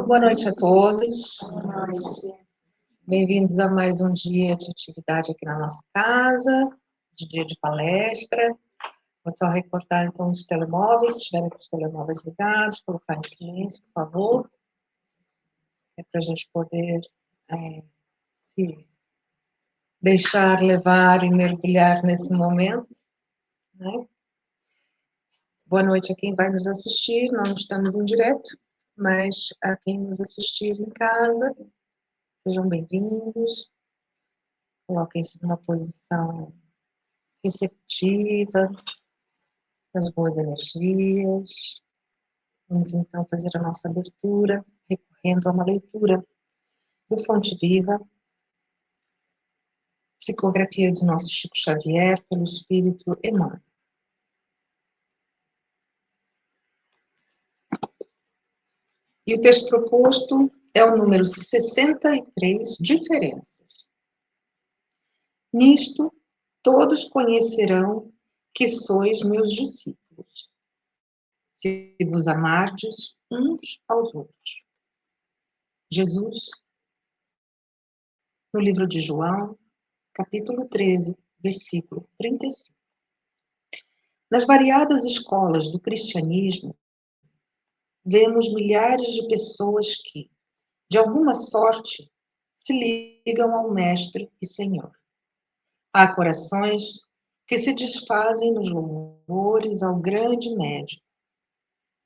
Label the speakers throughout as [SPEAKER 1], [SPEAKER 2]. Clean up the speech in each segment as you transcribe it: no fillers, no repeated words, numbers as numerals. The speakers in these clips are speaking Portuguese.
[SPEAKER 1] Boa noite a todos. Bem-vindos a mais um dia de atividade aqui na nossa casa, de dia de palestra. Vou só recordar então os telemóveis, se estiverem com os telemóveis ligados, colocar em silêncio, por favor. É para a gente poder se deixar levar e mergulhar nesse momento, né? Boa noite a quem vai nos assistir, não estamos em direto, mas a quem nos assistir em casa, sejam bem-vindos. Coloquem-se numa posição receptiva, das boas energias. Vamos então fazer a nossa abertura, recorrendo a uma leitura do Fonte Viva, psicografia do nosso Chico Xavier, pelo Espírito Emmanuel. E o texto proposto é o número 63, Diferenças. Nisto, todos conhecerão que sois meus discípulos, se vos amardes uns aos outros. Jesus, no livro de João, capítulo 13, versículo 35. Nas variadas escolas do cristianismo, vemos milhares de pessoas que, de alguma sorte, se ligam ao Mestre e Senhor. Há corações que se desfazem nos louvores ao grande médium,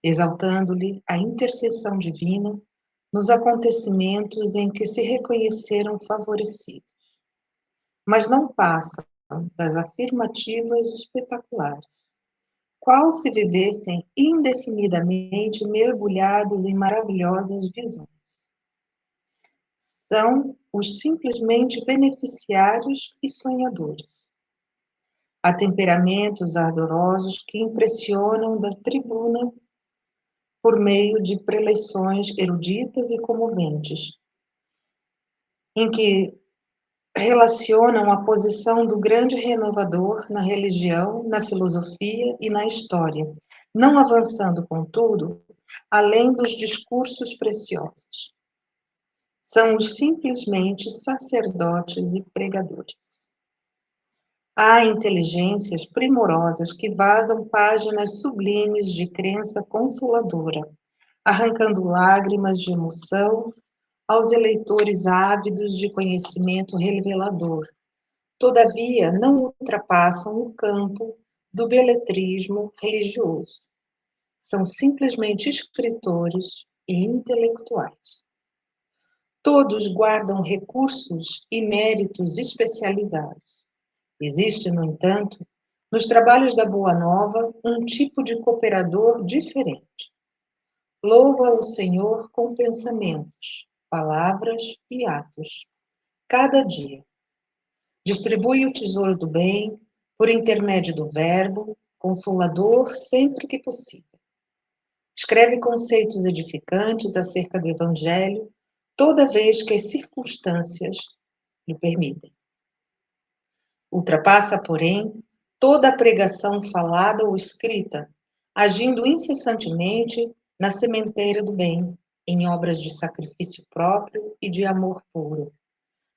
[SPEAKER 1] exaltando-lhe a intercessão divina nos acontecimentos em que se reconheceram favorecidos, mas não passam das afirmativas espetaculares, qual se vivessem indefinidamente mergulhados em maravilhosas visões. São os simplesmente beneficiários e sonhadores. Há temperamentos ardorosos que impressionam da tribuna por meio de preleções eruditas e comoventes, em que relacionam a posição do grande renovador na religião, na filosofia e na história, não avançando, contudo, além dos discursos preciosos. São os simplesmente sacerdotes e pregadores. Há inteligências primorosas que vazam páginas sublimes de crença consoladora, arrancando lágrimas de emoção aos eleitores ávidos de conhecimento revelador. Todavia, não ultrapassam o campo do beletrismo religioso. São simplesmente escritores e intelectuais. Todos guardam recursos e méritos especializados. Existe, no entanto, nos trabalhos da Boa Nova, um tipo de cooperador diferente. Louva o Senhor com pensamentos, palavras e atos, cada dia. Distribui o tesouro do bem por intermédio do verbo, consolador sempre que possível. Escreve conceitos edificantes acerca do Evangelho toda vez que as circunstâncias lhe permitem. Ultrapassa, porém, toda a pregação falada ou escrita, agindo incessantemente na sementeira do bem, em obras de sacrifício próprio e de amor puro,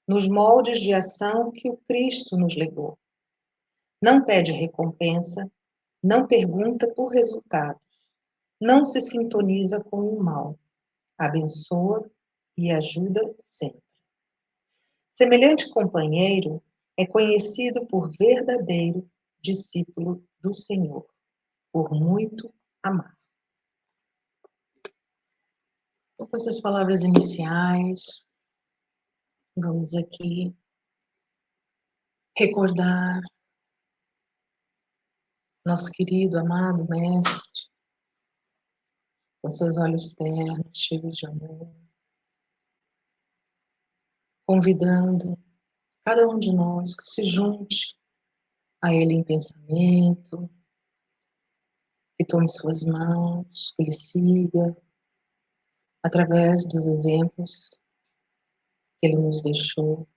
[SPEAKER 1] nos moldes de ação que o Cristo nos legou. Não pede recompensa, não pergunta por resultados, não se sintoniza com o mal, abençoa e ajuda sempre. Semelhante companheiro é conhecido por verdadeiro discípulo do Senhor, por muito amar. Com essas palavras iniciais, vamos aqui recordar nosso querido, amado Mestre, com seus olhos ternos, cheios de amor, convidando cada um de nós que se junte a Ele em pensamento, que tome suas mãos, que Ele siga através dos exemplos que Ele nos deixou,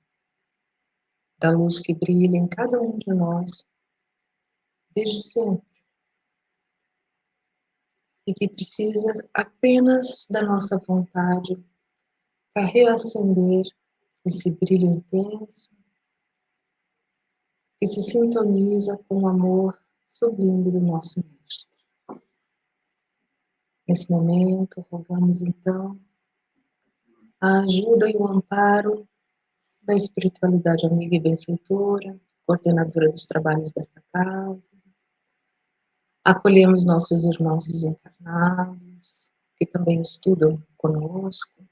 [SPEAKER 1] da luz que brilha em cada um de nós, desde sempre. e que precisa apenas da nossa vontade para reacender esse brilho intenso que se sintoniza com o amor sublime do nosso Mestre. Nesse momento, rogamos então a ajuda e o amparo da espiritualidade amiga e benfeitora, coordenadora dos trabalhos desta casa. Acolhemos nossos irmãos desencarnados, que também estudam conosco,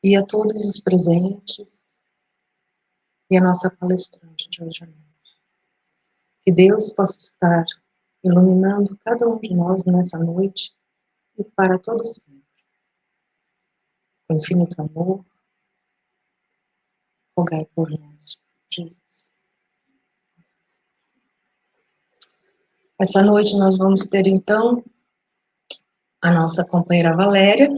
[SPEAKER 1] e a todos os presentes, e a nossa palestrante de hoje à noite. Que Deus possa estar iluminando cada um de nós nessa noite e para todo sempre. Com infinito amor, rogai por nós, Jesus. Essa noite nós vamos ter, então, a nossa companheira Valéria,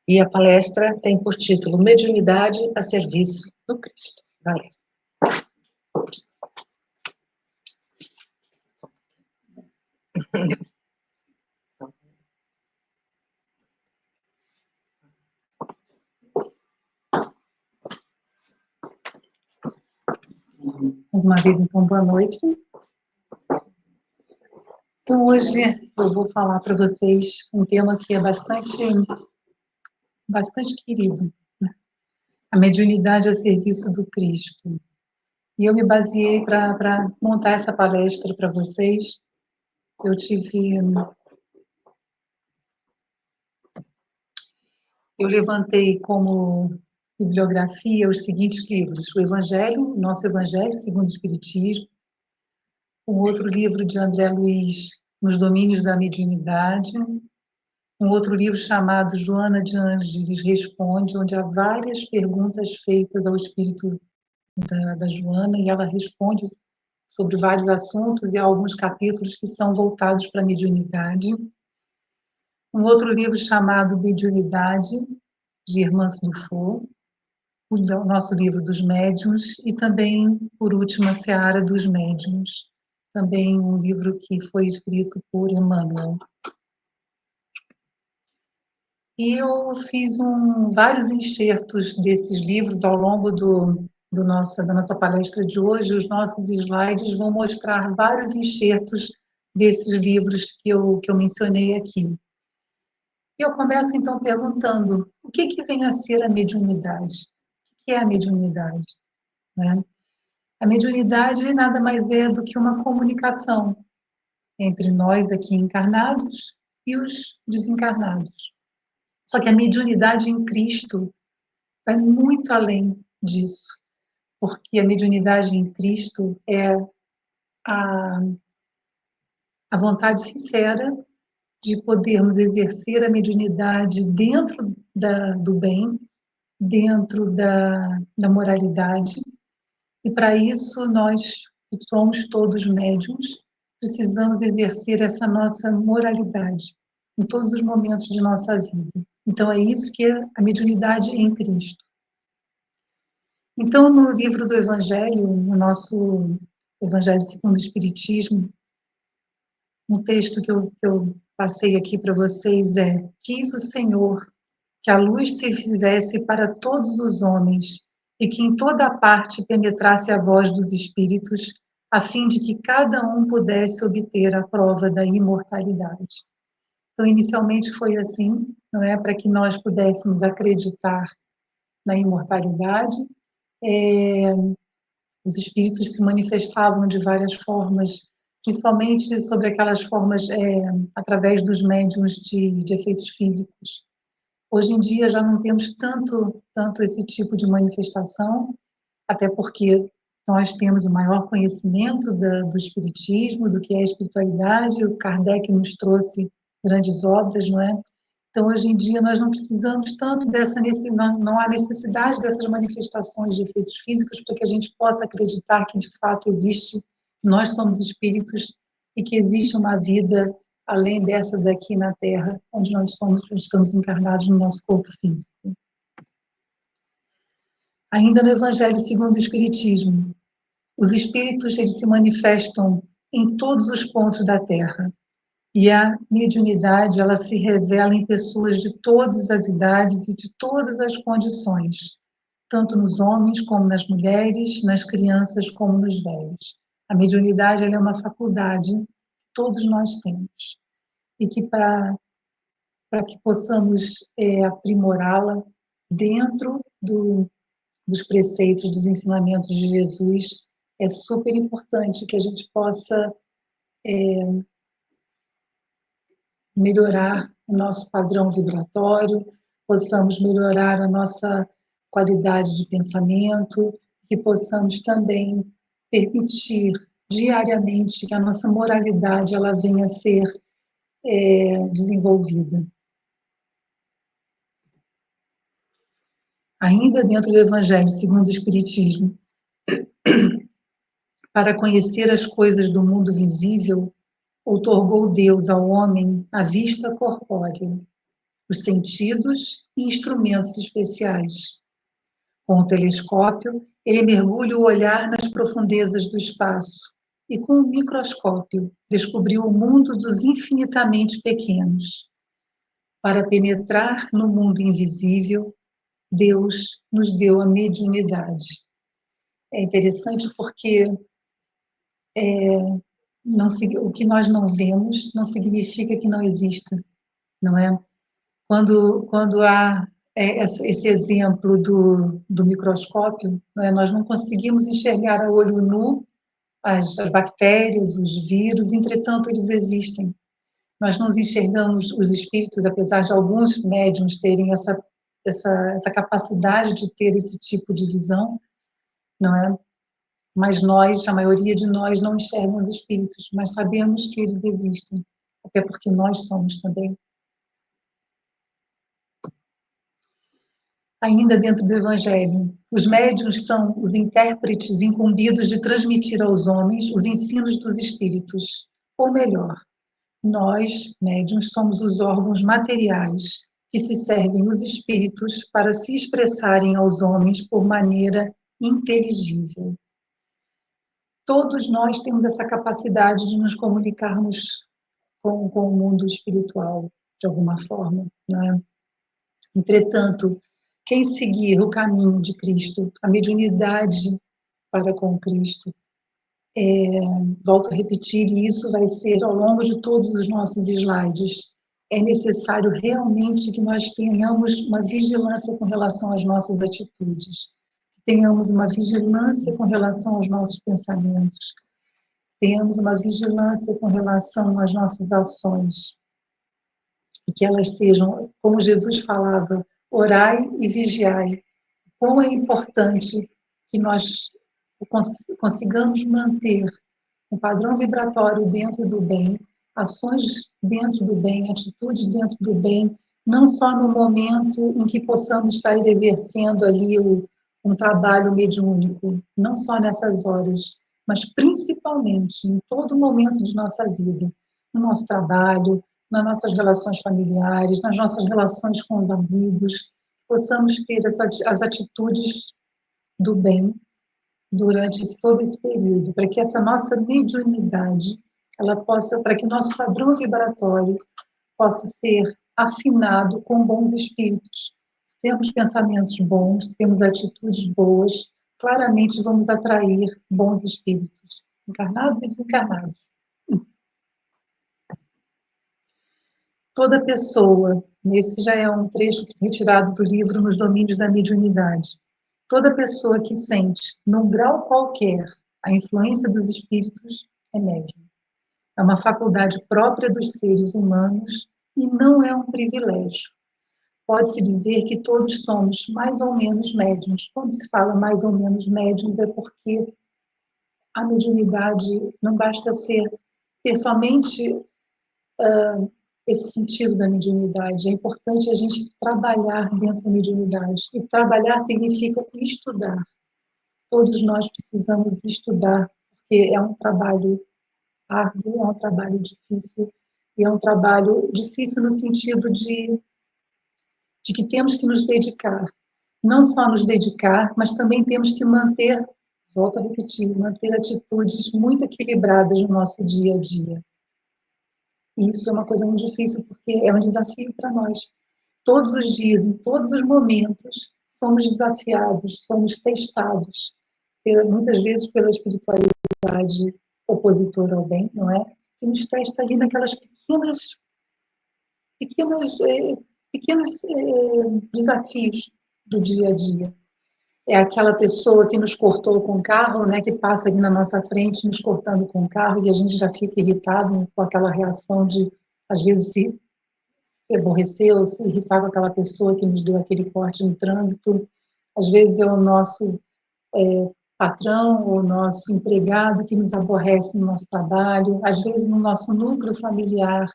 [SPEAKER 1] e a palestra tem por título Mediunidade a Serviço do Cristo. Valéria. Mais uma vez, então, boa noite. Então, hoje eu vou falar para vocês um tema que é bastante querido, né? A mediunidade a serviço do Cristo. E eu me baseei para montar essa palestra para vocês. Eu levantei como bibliografia os seguintes livros: o Evangelho, Nosso Evangelho, segundo o Espiritismo, um outro livro de André Luiz, Nos Domínios da Mediunidade, um outro livro chamado Joana de Ângeles Responde, onde há várias perguntas feitas ao espírito da Joana, e ela responde sobre vários assuntos, e há alguns capítulos que são voltados para a mediunidade. Um outro livro chamado Mediunidade, de Hermance Dufour, o nosso livro dos médiuns, e também, por último, a Seara dos Médiuns, também um livro que foi escrito por Emmanuel. E eu fiz vários enxertos desses livros ao longo da nossa palestra de hoje. Os nossos slides vão mostrar vários enxertos desses livros que eu mencionei aqui. E eu começo, então, perguntando: o que vem a ser a mediunidade? O que é a mediunidade? Né? A mediunidade nada mais é do que uma comunicação entre nós aqui encarnados e os desencarnados. Só que a mediunidade em Cristo vai muito além disso, porque a mediunidade em Cristo é a vontade sincera de podermos exercer a mediunidade dentro do bem, dentro da moralidade, e para isso nós, que somos todos médiuns, precisamos exercer essa nossa moralidade em todos os momentos de nossa vida. Então é isso que é a mediunidade em Cristo. Então, no livro do Evangelho, no nosso Evangelho segundo o Espiritismo, um texto que eu passei aqui para vocês é: quis o Senhor que a luz se fizesse para todos os homens e que em toda parte penetrasse a voz dos espíritos, a fim de que cada um pudesse obter a prova da imortalidade. Então, inicialmente foi assim, não é? Para que nós pudéssemos acreditar na imortalidade. Os espíritos se manifestavam de várias formas, principalmente sobre aquelas formas através dos médiuns de efeitos físicos. Hoje em dia já não temos tanto esse tipo de manifestação, até porque nós temos o maior conhecimento do espiritismo, do que é a espiritualidade. O Kardec nos trouxe grandes obras, não é? Então, hoje em dia, nós não precisamos tanto não há necessidade dessas manifestações de efeitos físicos para que a gente possa acreditar que, de fato, nós somos espíritos e que existe uma vida além dessa daqui na Terra, onde nós estamos encarnados no nosso corpo físico. Ainda no Evangelho segundo o Espiritismo, os espíritos eles se manifestam em todos os pontos da Terra.
[SPEAKER 2] E a mediunidade, ela se revela em pessoas de todas as idades e de todas as condições, tanto nos homens como nas mulheres, nas crianças como nos velhos. A mediunidade, ela é uma faculdade que todos nós temos e que para que possamos aprimorá-la dentro dos preceitos, dos ensinamentos de Jesus, é super importante que a gente possa melhorar o nosso padrão vibratório, possamos melhorar a nossa qualidade de pensamento, que possamos também permitir diariamente que a nossa moralidade ela venha a ser desenvolvida. Ainda dentro do Evangelho segundo o Espiritismo, para conhecer as coisas do mundo visível, outorgou Deus ao homem a vista corpórea, os sentidos e instrumentos especiais. Com o telescópio, ele mergulha o olhar nas profundezas do espaço e, com o microscópio, descobriu o mundo dos infinitamente pequenos. Para penetrar no mundo invisível, Deus nos deu a mediunidade. É interessante porque não, o que nós não vemos não significa que não exista, não é? Quando há esse exemplo do microscópio, né, nós não conseguimos enxergar a olho nu as bactérias, os vírus, entretanto, eles existem. Nós não enxergamos os espíritos, apesar de alguns médiums terem essa capacidade de ter esse tipo de visão, não é? Mas nós, a maioria de nós, não enxergamos os espíritos, mas sabemos que eles existem, até porque nós somos também. Ainda dentro do Evangelho, os médiuns são os intérpretes incumbidos de transmitir aos homens os ensinos dos espíritos. Ou melhor, nós, médiuns, somos os órgãos materiais que se servem os espíritos para se expressarem aos homens por maneira inteligível. Todos nós temos essa capacidade de nos comunicarmos com o mundo espiritual, de alguma forma, não é? Entretanto, quem seguir o caminho de Cristo, a mediunidade para com Cristo, volto a repetir, e isso vai ser ao longo de todos os nossos slides, é necessário realmente que nós tenhamos uma vigilância com relação às nossas atitudes, tenhamos uma vigilância com relação aos nossos pensamentos, tenhamos uma vigilância com relação às nossas ações, e que elas sejam, como Jesus falava, orai e vigiai. Quão é importante que nós consigamos manter um padrão vibratório dentro do bem, ações dentro do bem, atitudes dentro do bem, não só no momento em que possamos estar exercendo ali um trabalho mediúnico, não só nessas horas, mas principalmente em todo momento de nossa vida, no nosso trabalho, nas nossas relações familiares, nas nossas relações com os amigos, possamos ter as atitudes do bem durante todo esse período, para que essa nossa mediunidade, ela possa, para que o nosso padrão vibratório possa ser afinado com bons espíritos. Se temos pensamentos bons, se temos atitudes boas, claramente vamos atrair bons espíritos, encarnados e desencarnados. Toda pessoa, esse já é um trecho retirado do livro Nos Domínios da Mediunidade, toda pessoa que sente, num grau qualquer, a influência dos espíritos é médium. É uma faculdade própria dos seres humanos e não é um privilégio. Pode-se dizer que todos somos mais ou menos médiums. Quando se fala mais ou menos médiums é porque a mediunidade não basta ter somente esse sentido da mediunidade. É importante a gente trabalhar dentro da mediunidade. E trabalhar significa estudar. Todos nós precisamos estudar, porque é um trabalho árduo, é um trabalho difícil, e é um trabalho difícil no sentido de que temos que nos dedicar. Não só nos dedicar, mas também temos que manter, volto a repetir, manter atitudes muito equilibradas no nosso dia a dia. E isso é uma coisa muito difícil, porque é um desafio para nós. Todos os dias, em todos os momentos, somos desafiados, somos testados, muitas vezes pela espiritualidade opositora ao bem, não é? Que nos testa ali naquelas pequenos, pequenos desafios do dia a dia. É aquela pessoa que nos cortou com o carro, né, que passa ali na nossa frente, nos cortando com o carro, e a gente já fica irritado com aquela reação de, às vezes, se aborrecer ou se irritar com aquela pessoa que nos deu aquele corte no trânsito. Às vezes é o nosso patrão ou o nosso empregado que nos aborrece no nosso trabalho, às vezes no nosso núcleo familiar,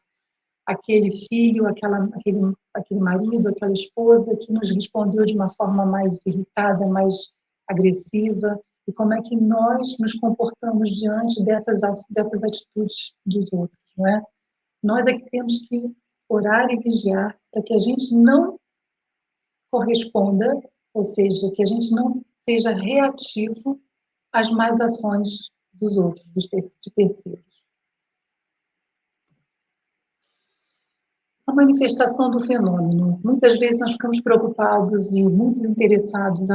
[SPEAKER 2] aquele filho, aquele marido, aquela esposa que nos respondeu de uma forma mais irritada, mais agressiva, e como é que nós nos comportamos diante dessas atitudes dos outros, não é? Nós é que temos que orar e vigiar para que a gente não corresponda, ou seja, que a gente não seja reativo às más ações dos outros, de terceiros. A manifestação do fenômeno. Muitas vezes nós ficamos preocupados e muito interessados.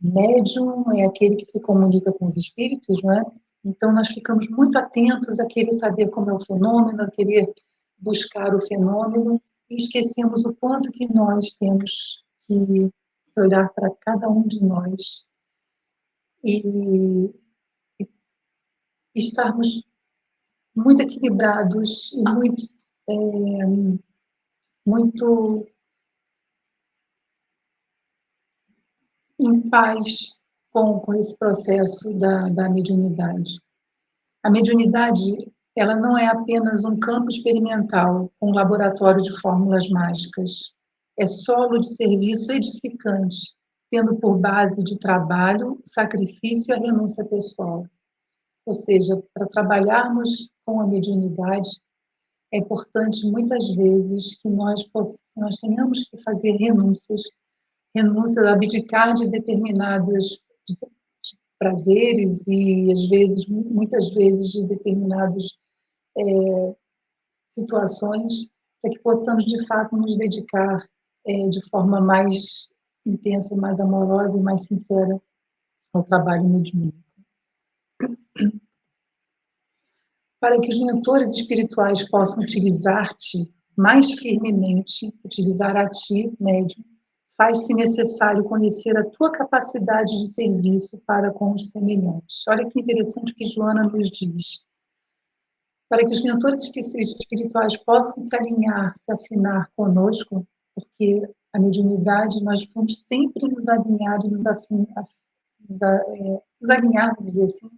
[SPEAKER 2] Médium é aquele que se comunica com os espíritos, não é? Então nós ficamos muito atentos a querer saber como é o fenômeno, a querer buscar o fenômeno e esquecemos o quanto que nós temos que olhar para cada um de nós e estarmos muito equilibrados e muito em paz com esse processo da mediunidade. A mediunidade, ela não é apenas um campo experimental, um laboratório de fórmulas mágicas. É solo de serviço edificante, tendo por base de trabalho, o sacrifício e a renúncia pessoal. Ou seja, para trabalharmos com a mediunidade, é importante muitas vezes que nós tenhamos que fazer renúncias, abdicar de determinados prazeres e às vezes, muitas vezes, de determinadas situações, para que possamos de fato nos dedicar de forma mais intensa, mais amorosa e mais sincera ao trabalho mediúnico. Para que os mentores espirituais possam utilizar-te mais firmemente, utilizar a ti, médium, faz-se necessário conhecer a tua capacidade de serviço para com os semelhantes. Olha que interessante o que Joana nos diz. Para que os mentores espirituais possam se alinhar, se afinar conosco, porque a mediunidade, nós vamos sempre nos alinhar e nos alinhar, vamos dizer assim,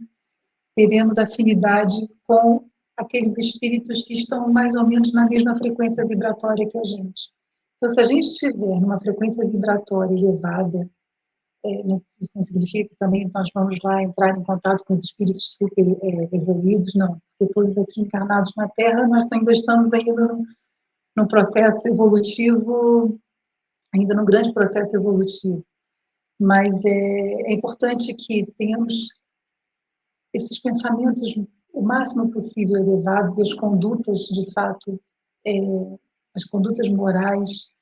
[SPEAKER 2] teremos afinidade com aqueles espíritos que estão mais ou menos na mesma frequência vibratória que a gente. Então, se a gente estiver numa frequência vibratória elevada, isso não significa que também nós vamos lá entrar em contato com os espíritos super evoluídos, não. Porque todos aqui encarnados na Terra, nós ainda estamos ainda num processo evolutivo, ainda num grande processo evolutivo. Mas é importante que tenhamos esses pensamentos o máximo possível elevados e as condutas, de fato, as condutas morais,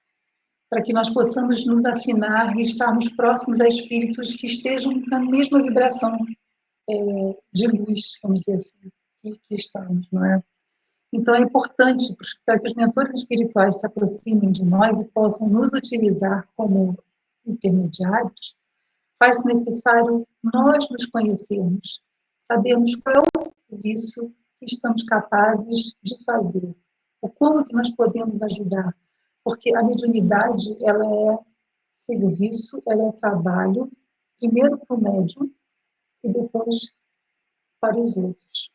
[SPEAKER 2] para que nós possamos nos afinar e estarmos próximos a espíritos que estejam na mesma vibração de luz, vamos dizer assim, que estamos, não é? Então, é importante para que os mentores espirituais se aproximem de nós e possam nos utilizar como intermediários, faz necessário nós nos conhecermos, sabermos qual é o serviço que estamos capazes de fazer, o como que nós podemos ajudar, porque a mediunidade, ela é serviço, ela é trabalho, primeiro para o médium e depois para os outros.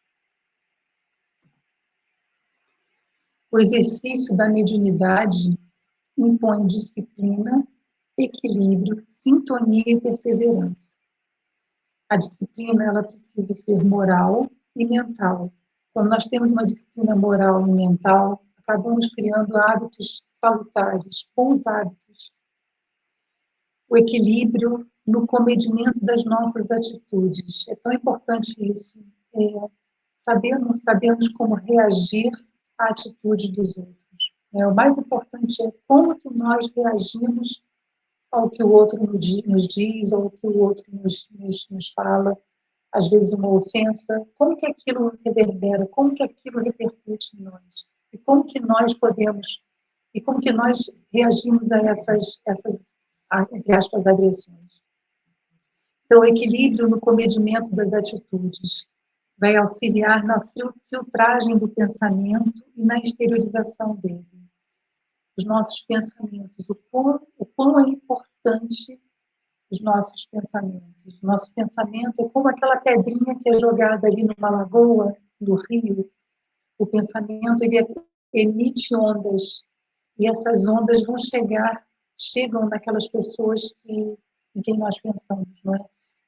[SPEAKER 2] O exercício da mediunidade impõe disciplina, equilíbrio, sintonia e perseverança. A disciplina, ela precisa ser moral e mental. Quando nós temos uma disciplina moral e mental, acabamos criando hábitos salutares, bons hábitos. O equilíbrio no comedimento das nossas atitudes. É tão importante isso. Sabemos como reagir a atitude dos outros. O mais importante é como que nós reagimos ao que o outro nos diz, ao que o outro nos fala, às vezes uma ofensa, como que aquilo reverbera, como que aquilo repercute em nós, e como que nós podemos, e como que nós reagimos a essas entre aspas, agressões. Então, o equilíbrio no comedimento das atitudes vai auxiliar na filtragem do pensamento e na exteriorização dele. Os nossos pensamentos, o quão é importante os nossos pensamentos. Nosso pensamento é como aquela pedrinha que é jogada ali numa lagoa, no rio. O pensamento, ele emite ondas, e essas ondas chegam naquelas pessoas em quem nós pensamos, não é?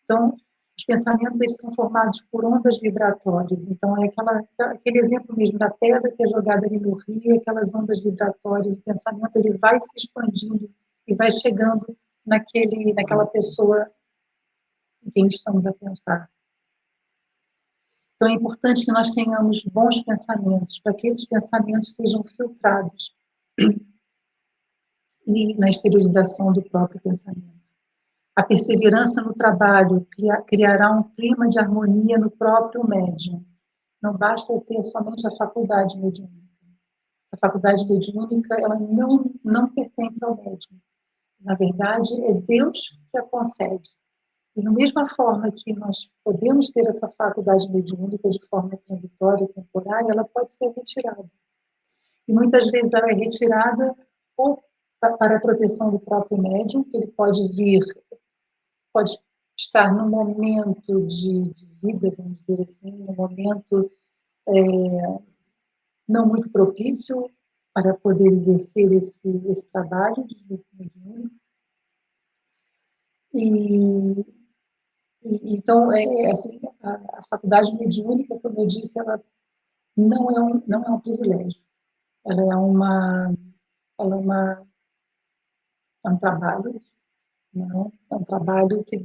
[SPEAKER 2] Então, os pensamentos, eles são formados por ondas vibratórias. Então, é aquele exemplo mesmo da pedra que é jogada ali no rio, aquelas ondas vibratórias, o pensamento, ele vai se expandindo e vai chegando naquela pessoa em quem estamos a pensar. Então, é importante que nós tenhamos bons pensamentos, para que esses pensamentos sejam filtrados e na exteriorização do próprio pensamento. A perseverança no trabalho criará um clima de harmonia no próprio médium. Não basta ter somente a faculdade mediúnica. A faculdade mediúnica, ela não pertence ao médium. Na verdade, é Deus que a concede. E da mesma forma que nós podemos ter essa faculdade mediúnica de forma transitória, temporária, ela pode ser retirada. E muitas vezes ela é retirada ou para a proteção do próprio médium, que ele pode estar num momento de vida, vamos dizer assim, num momento não muito propício para poder exercer esse trabalho de mediúnico. Então, assim, a faculdade mediúnica, como eu disse, ela não é um privilégio. Ela é um trabalho, não? É um trabalho que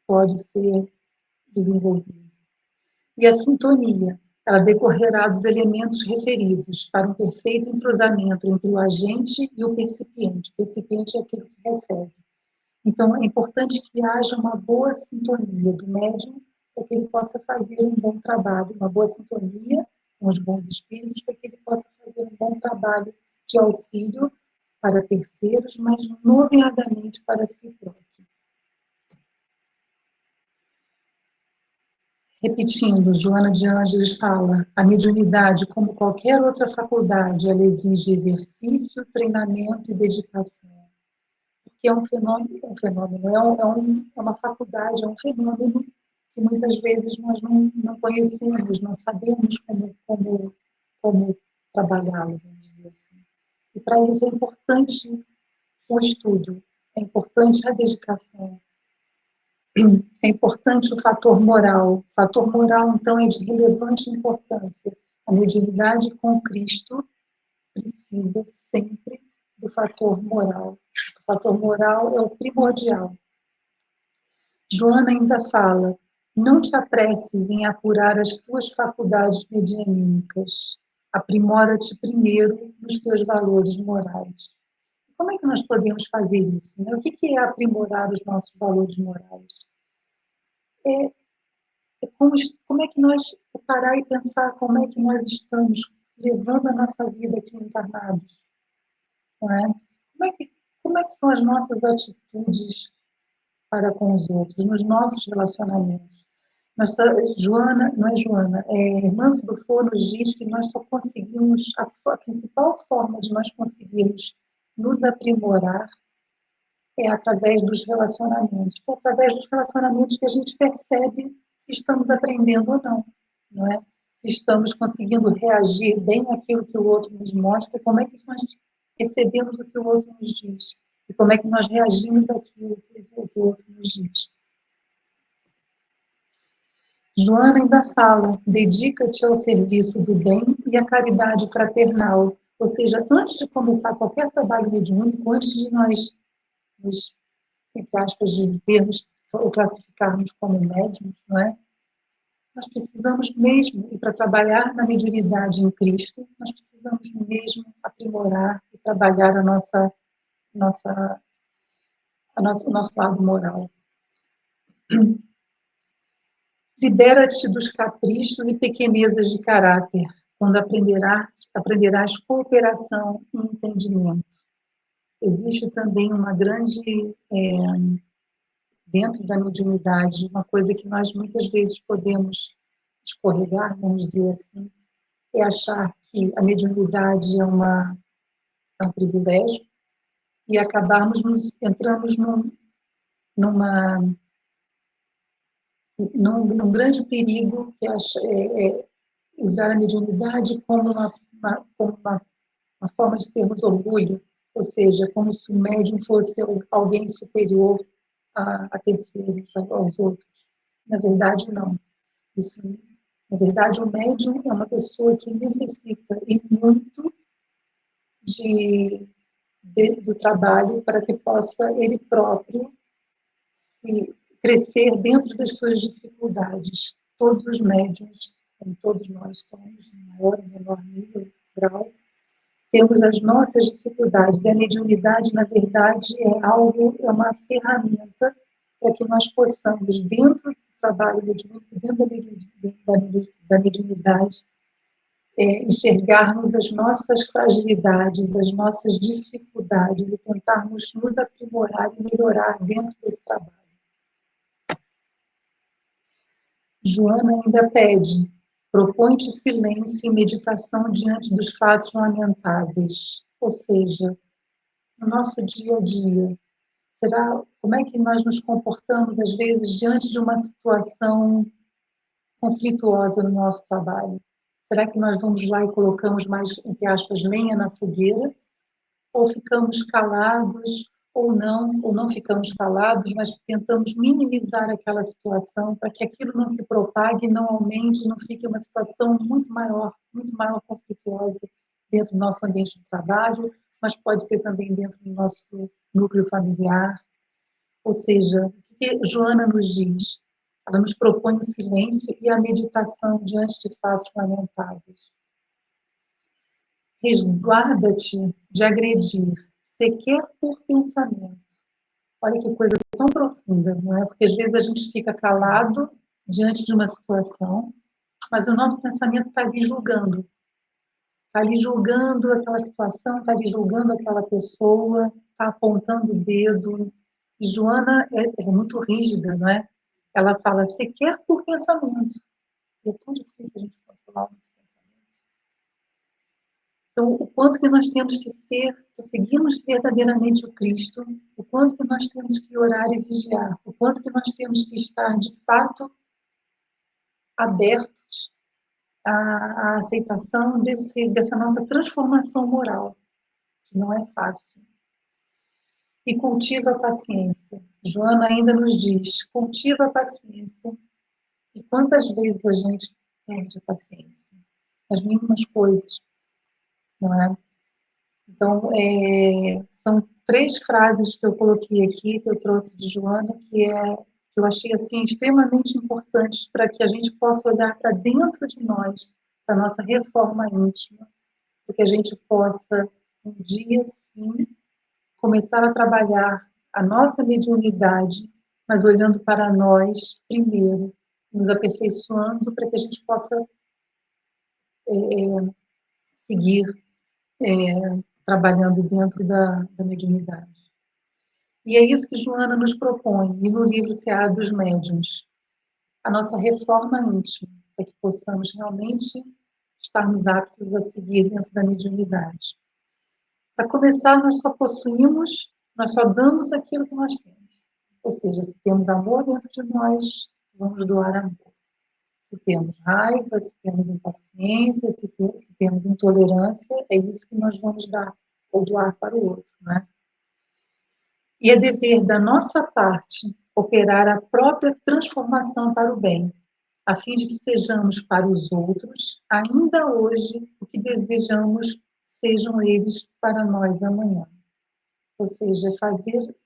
[SPEAKER 2] pode ser desenvolvido. E a sintonia, ela decorrerá dos elementos referidos para um perfeito entrosamento entre o agente e o percipiente. O percipiente é aquele que recebe. Então, é importante que haja uma boa sintonia do médium para que ele possa fazer um bom trabalho, uma boa sintonia com os bons espíritos, para que ele possa fazer um bom trabalho de auxílio para terceiros, mas nomeadamente para si próprio. Repetindo, Joana de Ângeles fala, a mediunidade, como qualquer outra faculdade, ela exige exercício, treinamento e dedicação. Porque é um fenômeno, é uma faculdade, é um fenômeno que muitas vezes nós não conhecemos, não sabemos como trabalhá-lo, vamos dizer assim. E para isso é importante o estudo, é importante a dedicação, é importante o fator moral. O fator moral, então, é de relevante importância. A mediunidade com Cristo precisa sempre do fator moral. O fator moral é o primordial. Joana ainda fala, não te apresses em apurar as tuas faculdades medianímicas. Aprimora-te primeiro nos teus valores morais. Como é que nós podemos fazer isso? Né? O que é aprimorar os nossos valores morais? Como é que nós parar e pensar como é que nós estamos levando a nossa vida aqui encarnados? Não é? Como é que são as nossas atitudes para com os outros, nos nossos relacionamentos? Joana, não é Joana, Irmã Sudofo nos diz que nós só conseguimos, a principal forma de nós conseguirmos nos aprimorar é através dos relacionamentos. É através dos relacionamentos que a gente percebe se estamos aprendendo ou não é? Se estamos conseguindo reagir bem àquilo que o outro nos mostra, como é que nós recebemos o que o outro nos diz e como é que nós reagimos àquilo que o outro nos diz. Joana ainda fala, dedica-te ao serviço do bem e à caridade fraternal, ou seja, antes de começar qualquer trabalho mediúnico, antes de nós nos, entre aspas, dizermos ou classificarmos como médiums, não é? nós precisamos mesmo, e para trabalhar na mediunidade em Cristo, nós precisamos mesmo aprimorar e trabalhar o nosso lado moral. Libera-te dos caprichos e pequenezas de caráter, quando aprenderás cooperação e entendimento. Existe também uma grande, dentro da mediunidade, uma coisa que nós muitas vezes podemos escorregar, vamos dizer assim, é achar que a mediunidade é um privilégio e entramos num grande perigo, que é usar a mediunidade como uma forma de termos orgulho, ou seja, como se o médium fosse alguém superior a terceiros, aos outros. Na verdade, não. Isso, na verdade, o médium é uma pessoa que necessita e muito do trabalho para que possa ele próprio se crescer dentro das suas dificuldades. Todos os médiuns, como todos nós somos, em maior ou menor nível, grau, temos as nossas dificuldades. E a mediunidade, na verdade, é uma ferramenta para que nós possamos, dentro do trabalho mediúnico, dentro da mediunidade, enxergarmos as nossas fragilidades, as nossas dificuldades e tentarmos nos aprimorar e melhorar dentro desse trabalho. Joana ainda pede: propõe-te silêncio e meditação diante dos fatos lamentáveis. Ou seja, no nosso dia a dia, como é que nós nos comportamos, às vezes, diante de uma situação conflituosa no nosso trabalho? Será que nós vamos lá e colocamos mais, entre aspas, lenha na fogueira? Ou ficamos calados, ou não ficamos calados, mas tentamos minimizar aquela situação para que aquilo não se propague, não aumente, não fique uma situação muito maior conflituosa dentro do nosso ambiente de trabalho, mas pode ser também dentro do nosso núcleo familiar. Ou seja, o que Joana nos diz? Ela nos propõe o silêncio e a meditação diante de fatos lamentáveis. Resguarda-te de agredir, sequer por pensamento. Olha que coisa tão profunda, não é? Porque às vezes a gente fica calado diante de uma situação, mas o nosso pensamento está ali julgando. Está ali julgando aquela situação, está ali julgando aquela pessoa, está apontando o dedo. E Joana é muito rígida, não é? Ela fala sequer por pensamento. E é tão difícil a gente controlar o nosso pensamento. Então, o quanto que nós temos que seguirmos verdadeiramente o Cristo, o quanto que nós temos que orar e vigiar, o quanto que nós temos que estar, de fato, abertos à aceitação dessa nossa transformação moral, que não é fácil. E cultiva a paciência. Joana ainda nos diz, cultiva a paciência. E quantas vezes a gente perde a paciência? As mínimas coisas, não é? Então, são 3 frases que eu coloquei aqui, que eu trouxe de Joana, que eu achei assim, extremamente importantes para que a gente possa olhar para dentro de nós, para a nossa reforma íntima, para que a gente possa, um dia, sim, começar a trabalhar a nossa mediunidade, mas olhando para nós primeiro, nos aperfeiçoando para que a gente possa seguir trabalhando dentro da mediunidade. E é isso que Joana nos propõe, e no livro Seara dos Médiuns, a nossa reforma íntima, para que possamos realmente estarmos aptos a seguir dentro da mediunidade. Para começar, nós só damos aquilo que nós temos. Ou seja, se temos amor dentro de nós, vamos doar amor. Se temos raiva, se temos impaciência, se temos intolerância, é isso que nós vamos dar ou doar para o outro, né? E é dever da nossa parte operar a própria transformação para o bem, a fim de que sejamos para os outros, ainda hoje, o que desejamos sejam eles para nós amanhã. Ou seja, fazer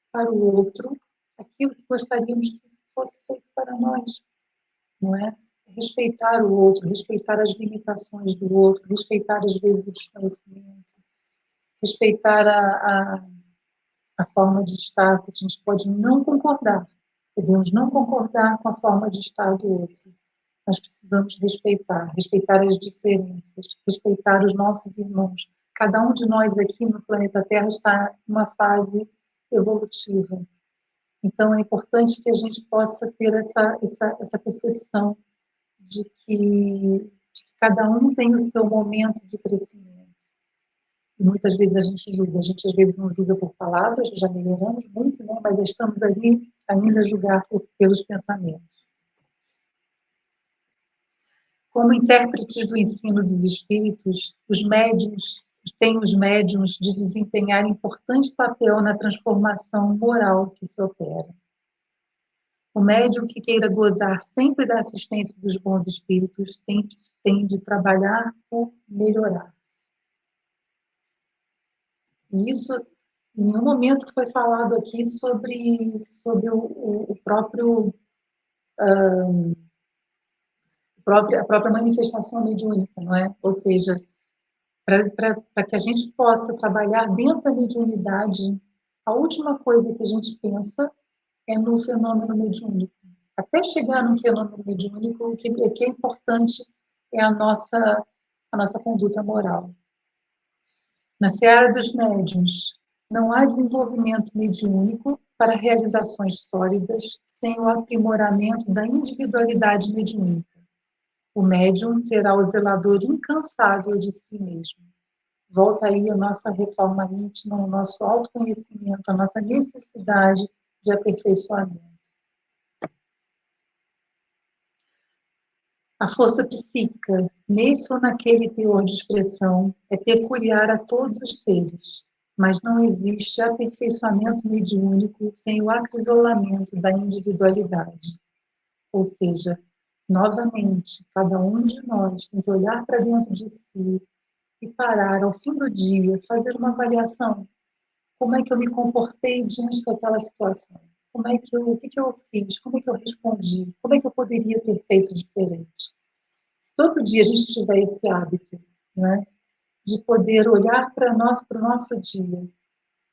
[SPEAKER 2] para o outro aquilo que gostaríamos que fosse feito para nós, não é? respeitar o outro, respeitar as limitações do outro, respeitar, às vezes, o desconhecimento, respeitar a forma de estar, que a gente pode não concordar, podemos não concordar com a forma de estar do outro, mas precisamos respeitar as diferenças, respeitar os nossos irmãos. Cada um de nós aqui no planeta Terra está em uma fase evolutiva. Então, é importante que a gente possa ter essa percepção de que cada um tem o seu momento de crescimento. E muitas vezes a gente julga, a gente às vezes não julga por palavras, já melhoramos muito, né? Mas estamos ali ainda a julgar pelos pensamentos. Como intérpretes do ensino dos espíritos, os médiuns de desempenhar importante papel na transformação moral que se opera. O médium que queira gozar sempre da assistência dos bons espíritos tem de trabalhar por melhorar. E isso, em nenhum momento foi falado aqui sobre o próprio, a própria manifestação mediúnica, não é? Ou seja, para que a gente possa trabalhar dentro da mediunidade, a última coisa que a gente pensa é no fenômeno mediúnico. Até chegar no fenômeno mediúnico, o que é importante é a nossa conduta moral. Na seara dos médiuns, não há desenvolvimento mediúnico para realizações sólidas sem o aprimoramento da individualidade mediúnica. O médium será o zelador incansável de si mesmo. Volta aí a nossa reforma íntima, o nosso autoconhecimento, a nossa necessidade de aperfeiçoamento. A força psíquica, nesse ou naquele teor de expressão, é peculiar a todos os seres, mas não existe aperfeiçoamento mediúnico sem o acrisolamento da individualidade. Ou seja, novamente, cada um de nós tem que olhar para dentro de si e parar, ao fim do dia, fazer uma avaliação. Como é que eu me comportei diante daquela situação? O que eu fiz? Como é que eu respondi? Como é que eu poderia ter feito diferente? Se todo dia a gente tiver esse hábito, né, de poder olhar para o nosso dia,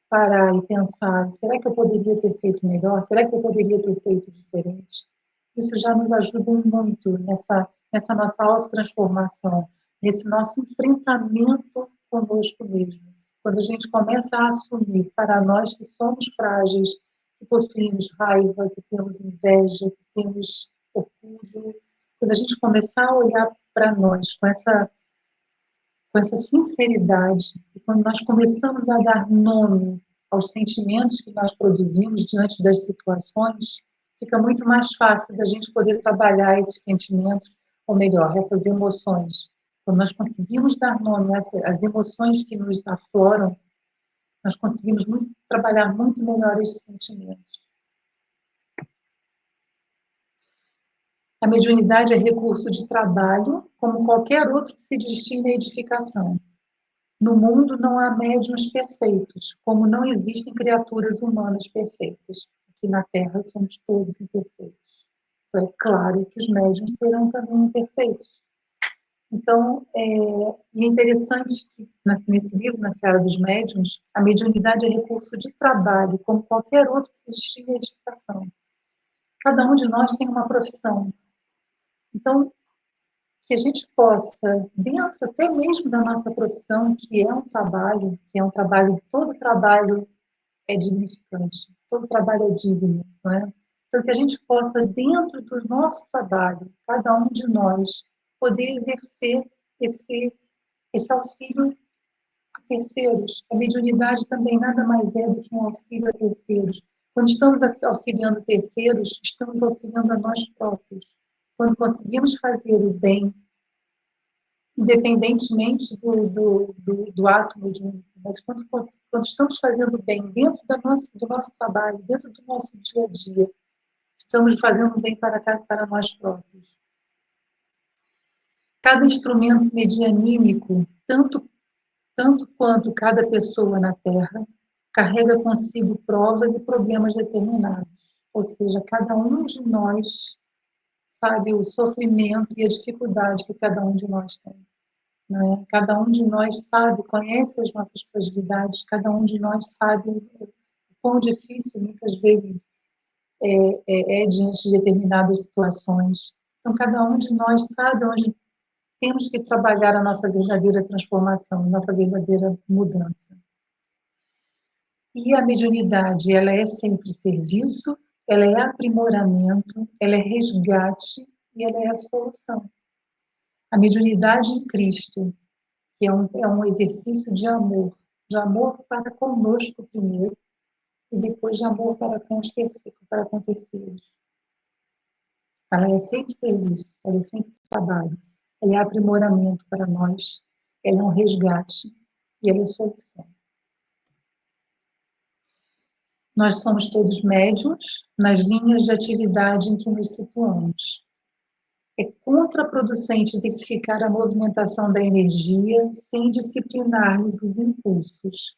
[SPEAKER 2] parar e pensar, será que eu poderia ter feito melhor? Será que eu poderia ter feito diferente? Isso já nos ajuda muito nessa nossa autotransformação, nesse nosso enfrentamento conosco mesmo. Quando a gente começa a assumir para nós que somos frágeis, que possuímos raiva, que temos inveja, que temos orgulho, quando a gente começar a olhar para nós com essa sinceridade, e quando nós começamos a dar nome aos sentimentos que nós produzimos diante das situações, fica muito mais fácil da gente poder trabalhar esses sentimentos, ou melhor, essas emoções. Quando nós conseguimos dar nome às emoções que nos afloram, nós conseguimos trabalhar muito melhor esses sentimentos. A mediunidade é recurso de trabalho, como qualquer outro que se destine à edificação. No mundo não há médiuns perfeitos, como não existem criaturas humanas perfeitas. Aqui na Terra somos todos imperfeitos. Então, é claro que os médiuns serão também imperfeitos. Então, é interessante que nesse livro, na Seara dos Médiuns, a mediunidade é recurso de trabalho, como qualquer outro que se destine à edificação. Cada um de nós tem uma profissão. Então, que a gente possa, dentro até mesmo da nossa profissão, que é um trabalho, todo trabalho é dignificante, todo trabalho é digno, não é? Então, que a gente possa, dentro do nosso trabalho, cada um de nós, poder exercer esse auxílio a terceiros. A mediunidade também nada mais é do que um auxílio a terceiros. Quando estamos auxiliando terceiros, estamos auxiliando a nós próprios. Quando conseguimos fazer o bem, independentemente do ato mediúnico, mas quando estamos fazendo o bem dentro do nosso trabalho, dentro do nosso dia a dia, estamos fazendo o bem para nós próprios. Cada instrumento medianímico, tanto quanto cada pessoa na Terra, carrega consigo provas e problemas determinados. Ou seja, cada um de nós sabe o sofrimento e a dificuldade que cada um de nós tem. Né? Cada um de nós sabe, conhece as nossas fragilidades, cada um de nós sabe o quão difícil muitas vezes é diante de determinadas situações. Então, cada um de nós sabe onde temos que trabalhar a nossa verdadeira transformação, a nossa verdadeira mudança. E a mediunidade, ela é sempre serviço, ela é aprimoramento, ela é resgate e ela é a solução. A mediunidade em Cristo, que é um exercício de amor para conosco primeiro, e depois de amor para com os terceiros, para com terceiros. Ela é sempre serviço, ela é sempre trabalho, ela é aprimoramento para nós, ela é um resgate e ela é solução. Nós somos todos médiuns nas linhas de atividade em que nos situamos. É contraproducente intensificar a movimentação da energia sem disciplinar-lhes os impulsos.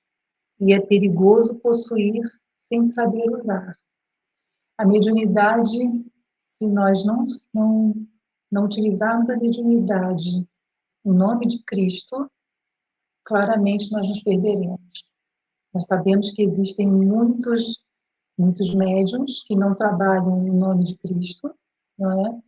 [SPEAKER 2] E é perigoso possuir sem saber usar. A mediunidade, se nós não utilizarmos a mediunidade em nome de Cristo, claramente nós nos perderemos. Nós sabemos que existem muitos médiuns que não trabalham em nome de Cristo, não é?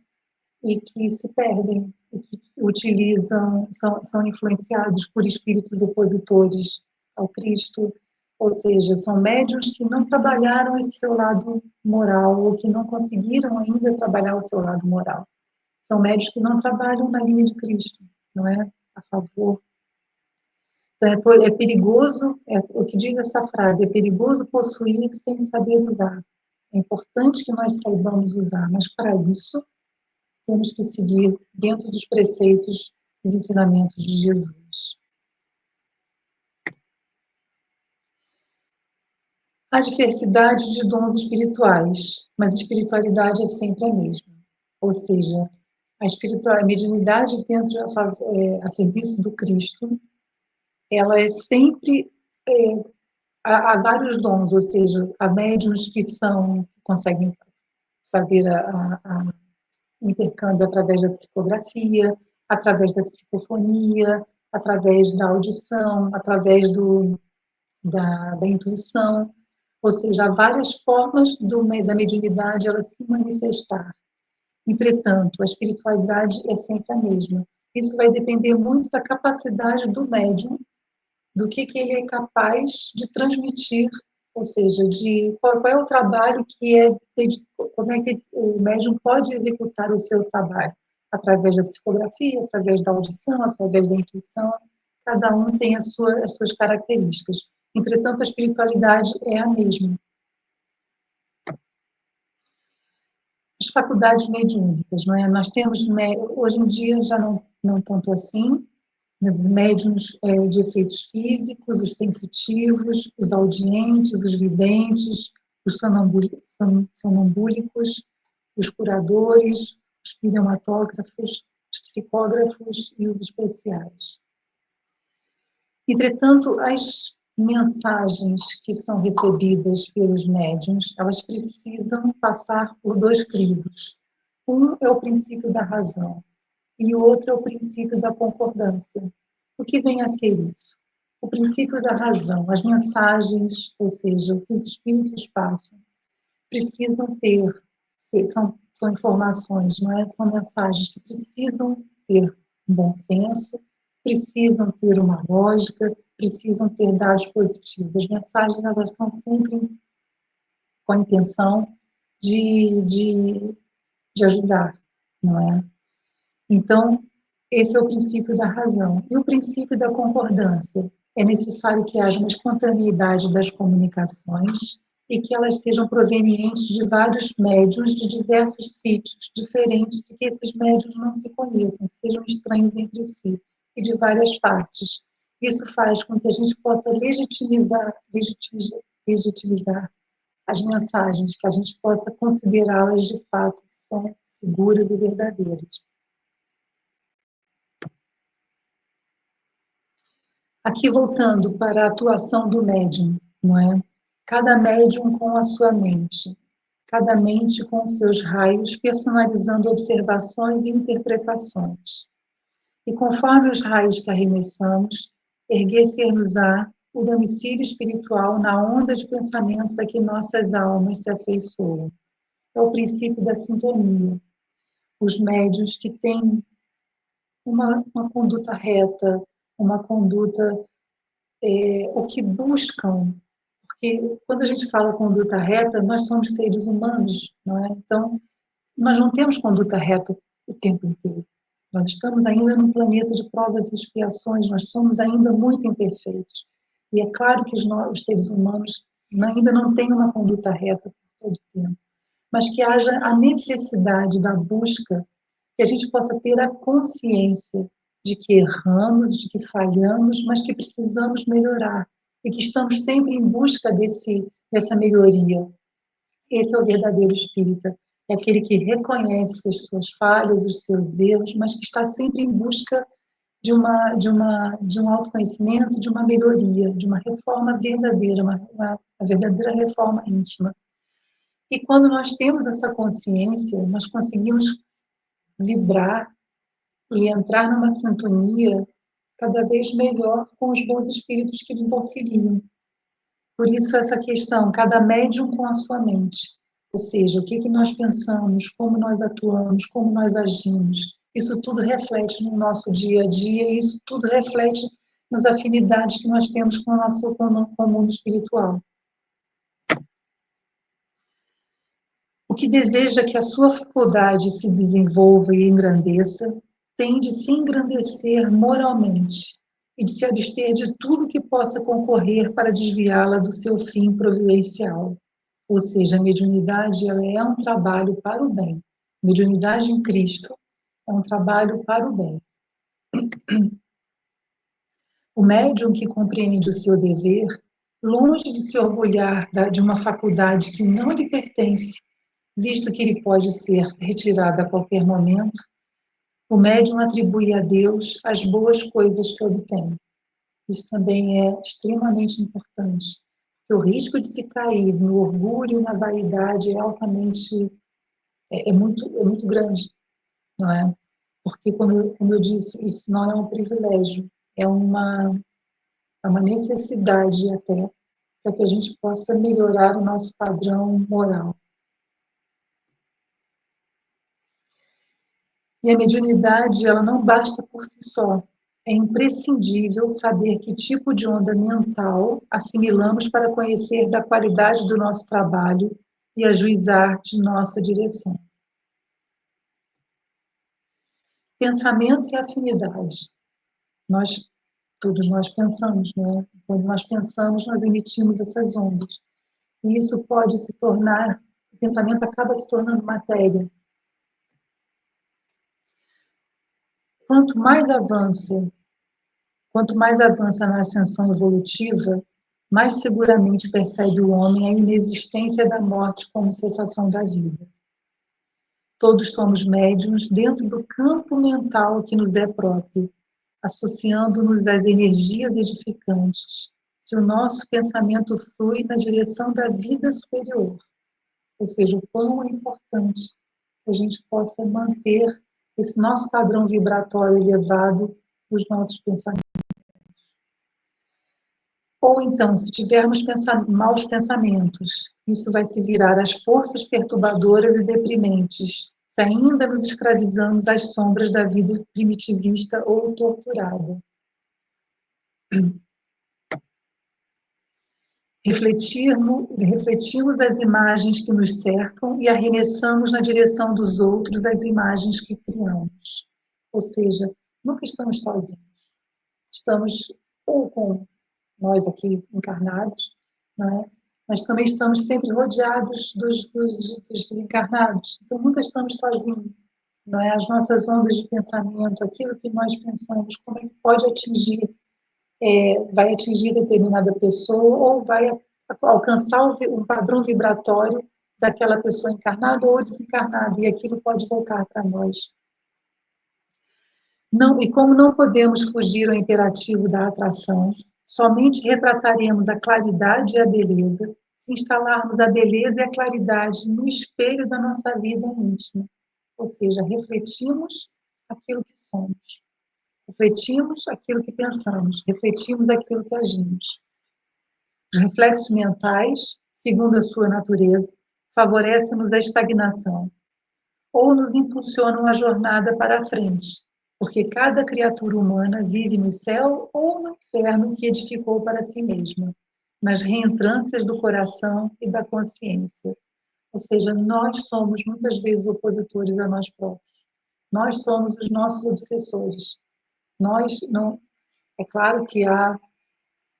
[SPEAKER 2] E que se perdem, e que utilizam, são influenciados por espíritos opositores ao Cristo, ou seja, são médiuns que não trabalharam esse seu lado moral, ou que não conseguiram ainda trabalhar o seu lado moral. São médiuns que não trabalham na linha de Cristo, não é? A favor. Então, é perigoso, o que diz essa frase, é perigoso possuir sem saber usar. É importante que nós saibamos usar, mas para isso temos que seguir dentro dos preceitos, dos ensinamentos de Jesus. Há diversidade de dons espirituais, mas a espiritualidade é sempre a mesma. Ou seja, a mediunidade dentro a serviço do Cristo, ela é sempre há vários dons, ou seja, há médiuns que conseguem fazer a intercâmbio através da psicografia, através da psicofonia, através da audição, através da intuição, ou seja, há várias formas da mediunidade ela se manifestar. Entretanto, a espiritualidade é sempre a mesma. Isso vai depender muito da capacidade do médium, do que ele é capaz de transmitir, ou seja, de qual é o trabalho como é que o médium pode executar o seu trabalho, através da psicografia, através da audição, através da intuição, cada um tem as suas características. Entretanto, a espiritualidade é a mesma. As faculdades mediúnicas, não é? Nós temos, hoje em dia já não tanto assim, mas médiuns de efeitos físicos, os sensitivos, os audientes, os videntes, os sonambúlicos, os curadores, os pneumatógrafos, os psicógrafos e os especiais. Entretanto, as mensagens que são recebidas pelos médiuns, elas precisam passar por dois crivos. Um é o princípio da razão, e o outro é o princípio da concordância. O que vem a ser isso? O princípio da razão, as mensagens, ou seja, o que os espíritos passam, precisam ter, são informações, não é? São mensagens que precisam ter um bom senso, precisam ter uma lógica, precisam ter dados positivos. As mensagens, elas são sempre com a intenção de ajudar, não é? Então, esse é o princípio da razão. E o princípio da concordância. É necessário que haja uma espontaneidade das comunicações e que elas sejam provenientes de vários médiuns de diversos sítios diferentes e que esses médiuns não se conheçam, que sejam estranhos entre si e de várias partes. Isso faz com que a gente possa legitimizar as mensagens, que a gente possa considerá-las de fato que são seguras e verdadeiras. Aqui voltando para a atuação do médium, não é? Cada médium com a sua mente, cada mente com seus raios, personalizando observações e interpretações. E conforme os raios que arremessamos, erguer-se-nos-á o domicílio espiritual na onda de pensamentos a que nossas almas se afeiçoam. É o princípio da sintonia. Os médiuns que têm uma conduta reta, uma conduta, o que buscam, porque quando a gente fala conduta reta, nós somos seres humanos, não é? Então, nós não temos conduta reta o tempo inteiro. Nós estamos ainda num planeta de provas e expiações, nós somos ainda muito imperfeitos. E é claro que os seres humanos ainda não têm uma conduta reta por todo o tempo, mas que haja a necessidade da busca, que a gente possa ter a consciência de que erramos, de que falhamos, mas que precisamos melhorar e que estamos sempre em busca dessa melhoria. Esse é o verdadeiro espírita, é aquele que reconhece as suas falhas, os seus erros, mas que está sempre em busca de um autoconhecimento, de uma melhoria, de uma reforma verdadeira, uma verdadeira reforma íntima. E quando nós temos essa consciência, nós conseguimos vibrar e entrar numa sintonia cada vez melhor com os bons espíritos que nos auxiliam. Por isso essa questão, cada médium com a sua mente, ou seja, o que nós pensamos, como nós atuamos, como nós agimos, isso tudo reflete no nosso dia a dia, e isso tudo reflete nas afinidades que nós temos com o mundo espiritual. O que deseja que a sua faculdade se desenvolva e engrandeça, tem de se engrandecer moralmente e de se abster de tudo que possa concorrer para desviá-la do seu fim providencial. Ou seja, a mediunidade ela é um trabalho para o bem. Mediunidade em Cristo é um trabalho para o bem. O médium que compreende o seu dever, longe de se orgulhar de uma faculdade que não lhe pertence, visto que ele pode ser retirado a qualquer momento, o médium atribui a Deus as boas coisas que obtém. Isso também é extremamente importante, porque o risco de se cair no orgulho e na vaidade é altamente, muito grande, não é? Porque, como eu disse, isso não é um privilégio, é uma necessidade até, para que a gente possa melhorar o nosso padrão moral. E a mediunidade, ela não basta por si só. É imprescindível saber que tipo de onda mental assimilamos para conhecer da qualidade do nosso trabalho e ajuizar de nossa direção. Pensamento e afinidade. Todos nós pensamos, né? Quando nós pensamos, nós emitimos essas ondas. E isso pode se tornar, o pensamento acaba se tornando matéria. Quanto mais avança na ascensão evolutiva, mais seguramente percebe o homem a inexistência da morte como cessação da vida. Todos somos médiuns dentro do campo mental que nos é próprio, associando-nos às energias edificantes, se o nosso pensamento flui na direção da vida superior. Ou seja, o quão é importante que a gente possa manter esse nosso padrão vibratório elevado dos nossos pensamentos. Ou então, se tivermos maus pensamentos, isso vai se virar às forças perturbadoras e deprimentes, se ainda nos escravizamos às sombras da vida primitivista ou torturada. Refletimos as imagens que nos cercam e arremessamos na direção dos outros as imagens que criamos. Ou seja, nunca estamos sozinhos. Estamos ou com nós aqui encarnados, não é? Mas também estamos sempre rodeados dos desencarnados. Então, nunca estamos sozinhos. Não é? As nossas ondas de pensamento, aquilo que nós pensamos, como é que pode atingir, vai atingir determinada pessoa ou vai alcançar um padrão vibratório daquela pessoa encarnada ou desencarnada, e aquilo pode voltar para nós. Não, e como não podemos fugir ao imperativo da atração, somente retrataremos a claridade e a beleza se instalarmos a beleza e a claridade no espelho da nossa vida íntima. Ou seja, refletimos aquilo que somos, refletimos aquilo que pensamos, refletimos aquilo que agimos. Os reflexos mentais, segundo a sua natureza, favorecem-nos a estagnação ou nos impulsionam a jornada para a frente, porque cada criatura humana vive no céu ou no inferno que edificou para si mesma, nas reentrâncias do coração e da consciência. Ou seja, nós somos muitas vezes opositores a nós próprios. Nós somos os nossos obsessores. Nós não. É claro que há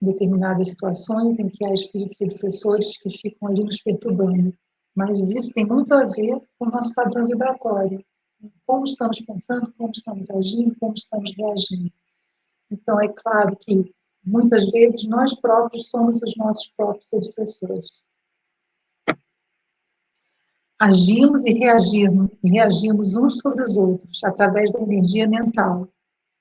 [SPEAKER 2] determinadas situações em que há espíritos obsessores que ficam ali nos perturbando, mas isso tem muito a ver com o nosso padrão vibratório. Como estamos pensando, como estamos agindo, como estamos reagindo. Então, é claro que muitas vezes nós próprios somos os nossos próprios obsessores. Agimos e reagimos uns sobre os outros através da energia mental,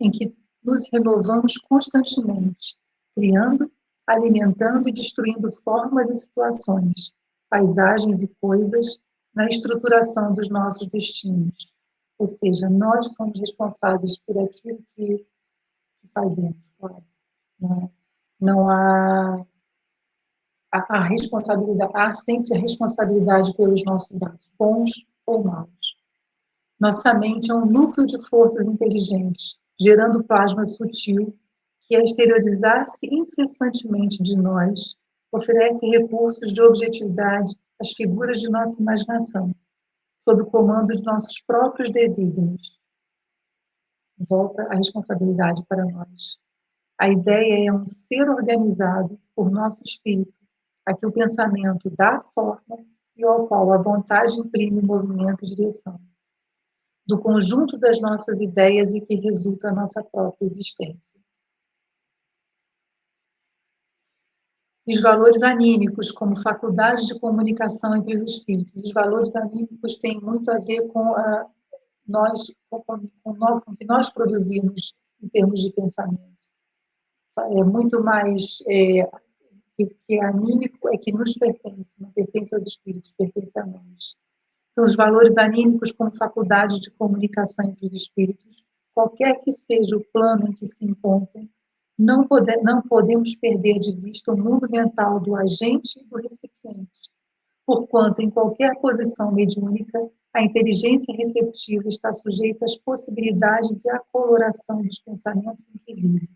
[SPEAKER 2] em que nos renovamos constantemente, criando, alimentando e destruindo formas e situações, paisagens e coisas na estruturação dos nossos destinos. Ou seja, nós somos responsáveis por aquilo que fazemos, claro. Não há a responsabilidade, há sempre a responsabilidade pelos nossos atos, bons ou maus. Nossa mente é um núcleo de forças inteligentes, gerando plasma sutil, que, a exteriorizar-se incessantemente de nós, oferece recursos de objetividade às figuras de nossa imaginação, sob o comando de nossos próprios desígnios. Volta a responsabilidade para nós. A ideia é um ser organizado por nosso espírito, a que o pensamento dá forma e ao qual a vontade imprime movimento e direção. Do conjunto das nossas ideias e que resulta a nossa própria existência. Os valores anímicos, como faculdade de comunicação entre os espíritos. Os valores anímicos têm muito a ver com com o que nós produzimos em termos de pensamento. É muito mais que é anímico, é que nos pertence, não pertence aos espíritos, pertence a nós. Então, os valores anímicos como faculdade de comunicação entre os espíritos, qualquer que seja o plano em que se encontrem, não podemos perder de vista o mundo mental do agente e do recipiente, porquanto, em qualquer posição mediúnica, a inteligência receptiva está sujeita às possibilidades e à coloração dos pensamentos em que vive.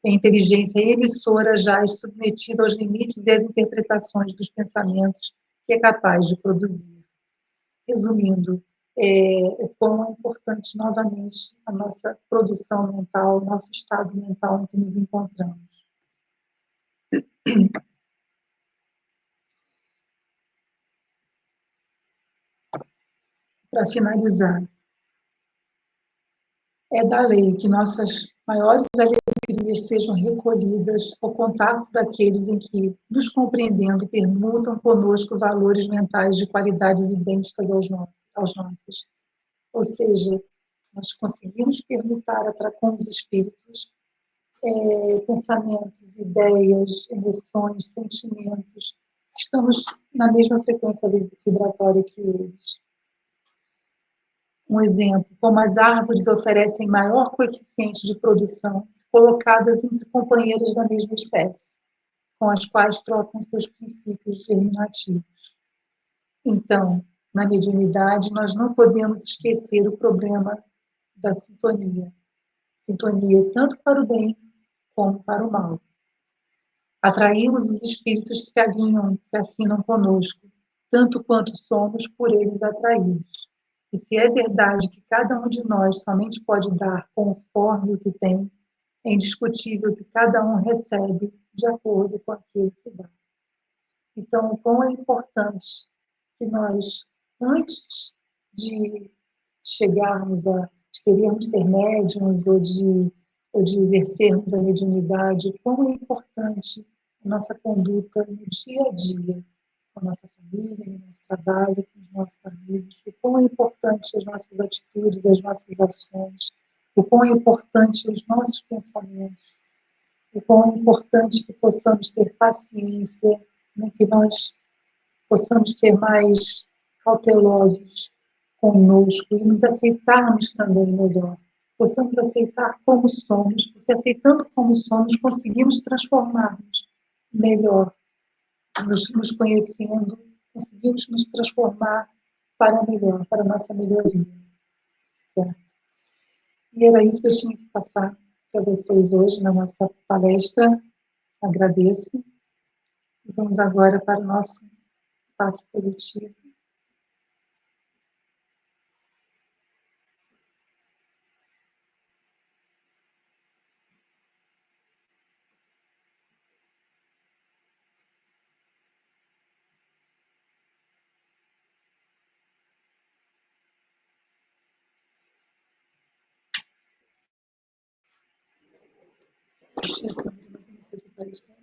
[SPEAKER 2] A inteligência emissora jaz submetida aos limites e às interpretações dos pensamentos que é capaz de produzir. Resumindo, o quão é importante, novamente, a nossa produção mental, o nosso estado mental em que nos encontramos. Para finalizar, é da lei que nossas maiores alegrias sejam recolhidas ao contato daqueles em que, nos compreendendo, permutam conosco valores mentais de qualidades idênticas aos nossos. Ou seja, nós conseguimos permutar com os espíritos pensamentos, ideias, emoções, sentimentos. Estamos na mesma frequência vibratória que eles. Um exemplo, como as árvores oferecem maior coeficiente de produção se colocadas entre companheiras da mesma espécie, com as quais trocam seus princípios germinativos. Então, na mediunidade, nós não podemos esquecer o problema da sintonia. Sintonia tanto para o bem como para o mal. Atraímos os espíritos que se alinham, que se afinam conosco, tanto quanto somos por eles atraídos. E se é verdade que cada um de nós somente pode dar conforme o que tem, é indiscutível que cada um recebe de acordo com aquilo que dá. Então, como é importante que nós, antes de chegarmos de querermos ser médiums ou de exercermos a mediunidade, como é importante a nossa conduta no dia a dia, com a nossa família, no nosso trabalho, com os nossos amigos, o quão é importante as nossas atitudes, as nossas ações, o quão é importante os nossos pensamentos, o quão é importante que possamos ter paciência, né, que nós possamos ser mais cautelosos conosco e nos aceitarmos também melhor. Possamos aceitar como somos, porque aceitando como somos, conseguimos transformar-nos melhor, nos conhecendo, conseguimos nos transformar para melhor, para a nossa melhoria. Certo? E era isso que eu tinha que passar para vocês hoje na nossa palestra. Agradeço. E vamos agora para o nosso passo coletivo. Fechei a câmera, mas eu não sei se vai estar.